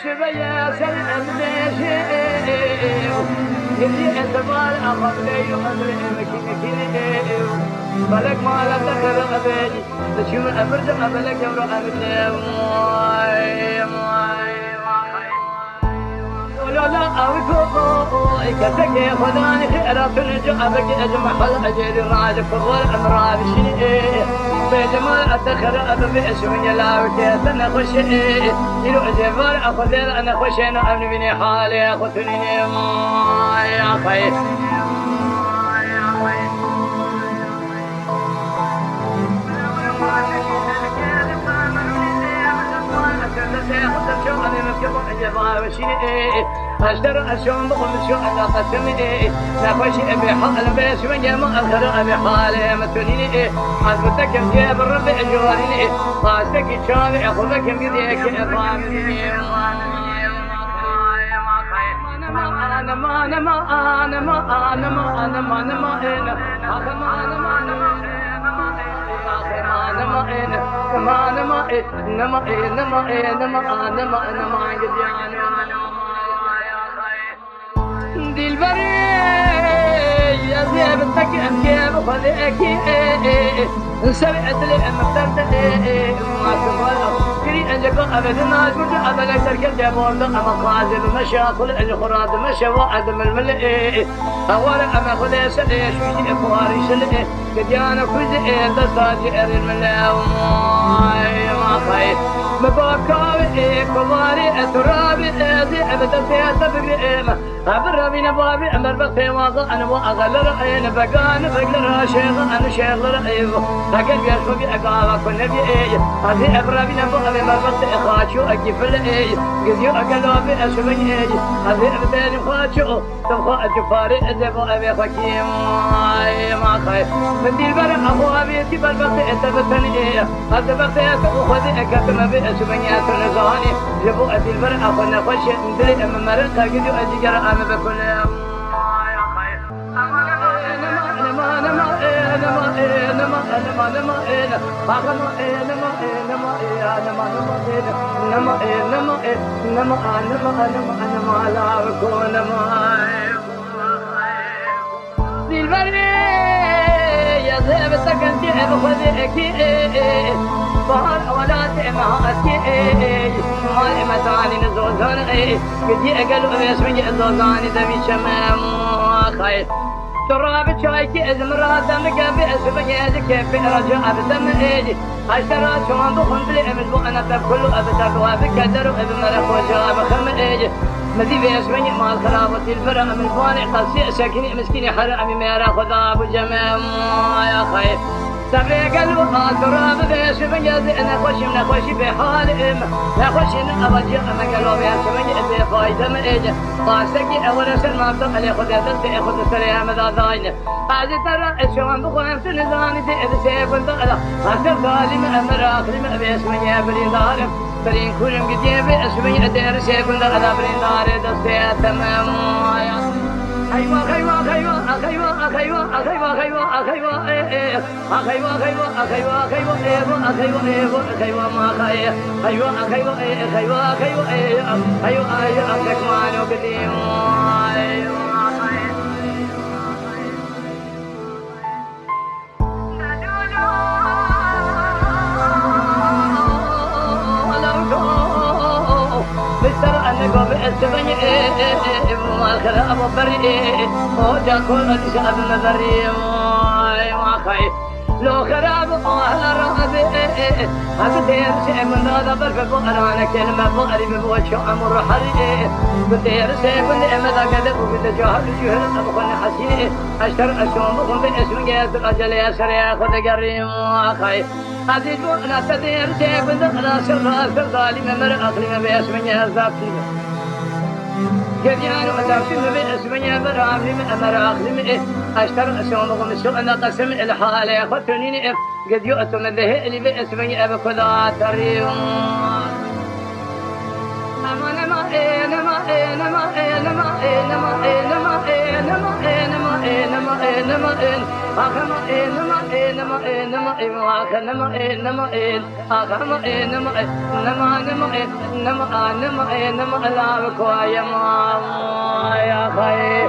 شبيا سلم بيشي اللي اعتبار أخذني وأمري مكيني فلك ما لا تخر أبيجي تشوف أبرد أبلك يمر أبني لا أوكو كتك خداني خيرات نجو أبكي أجمع حل أجيري راجع فضل أمراض شيء بجمال أتخر أبي اسمي لا وكيت أنا خوش يلو أجبر أخذ أنا خوش أنا أبني بني حالي أخذني يا خير أشتري أشوم بقوم شو أنا قسمي نخش أبي حال بس من جمع أخر أبي حالي متوني أثبتك يا بالرب أجواري قاستك شامي أخذك بديك إفهامي دلبري يا زيبتك أمكي بخذيك سمعت لي مفترت ما تفرق كري أنجك أبدا ما تقول أبدا تركت يا بورد أما قاعد مشاكل الخراد مشى وعد من الملئ أول أما خذ سلي شو شيء فواري سلي كديانا كوزي دستاجي أرين من ما خير مباكاوي كواري أترابي أزي أبدا سياسة بقيمة أبرا بين بابي أمر بقي واضح أنا وأغل رأينا بقان بقل شيخ أنا شيخ رأيه لكن بيشوف بأقاوة كل نبي هذه أبرا بين بابي أمر بقي إخاشو أجيب الإيه قديو أقلوا بأسمي إيه هذه أبدان إخاشو تبقى أجفاري أزيبو أبي خكيم ما خير من دي البرق أخو أبي تبال بقي أتبتني إيه هذا بقي أتبخذي أكتم بأسمي أتنزاني جبو أدي البرق أخو نخش ندري أما مرقا قديو أجيجر أنا بكل يا خير بحر أولاد إمهاتي مال إمتاني نزوزان قدي أقلوا بيسمي الزوزاني دمي شمام خير تراب شايكي إزمرا دمك بأسبق كيف رجع بدم إيجي أشترى شوان بخندلي أمزبو أنا بكل أبدا بوابك قدروا أبمرا خوشا بخم إيجي مذي بيسمي مال خرابة الفرع من فاني قصي ساكني مسكيني حرامي ميرا خذا أبو جمام يا خير سبي قلبو تراب بيسمي أنا خوشي بحالهم خوشي أبجي أما قلبو بيسمي بفايدة من إيجي قاسكي أولا سلمان تقلي خذ يدلتي خذ السلام ذا ذاين هذه ترى الشوان بخوان في نزاني تأذي سيكون تقلا أكثر ظالم أمر آخر بيسمي برين دارم برين كلهم قديم بيسمي أدير سيكون تقلا برين داري دستي تمام خيوا خيوا خيوا خيوا خيوا خيوا خيوا خيوا خيوا خيوا خيوا خيوا خيوا ما خيا خيوا خيوا خيوا خيوا خيوا أملك ما نقدم مستر أنا قبل أسبني ما خلا أبو بري وجا كل أشياء بنظري ما خايف لو خراب أهل رابي أبدير شيء من هذا برفق أنا كلمة بقري بوجه أمر حري بدير شيء من إمدا كذب وبدجاه الجهل أبو خن حسين أشتر أشوم بقوم باسم جاز الأجل يا سريع خد قريم ما خايف عزيز أنا تدير شيء من أنا سر ظالم مر أقلم باسم جاز ذاتي كديان وتعطيم باسمي برامي أمر أخدم أشتر أسوم مسوء أنا قسم الحالة خطني قد يؤتم ذه اللي باسمي أبكذا تريم نما يا خير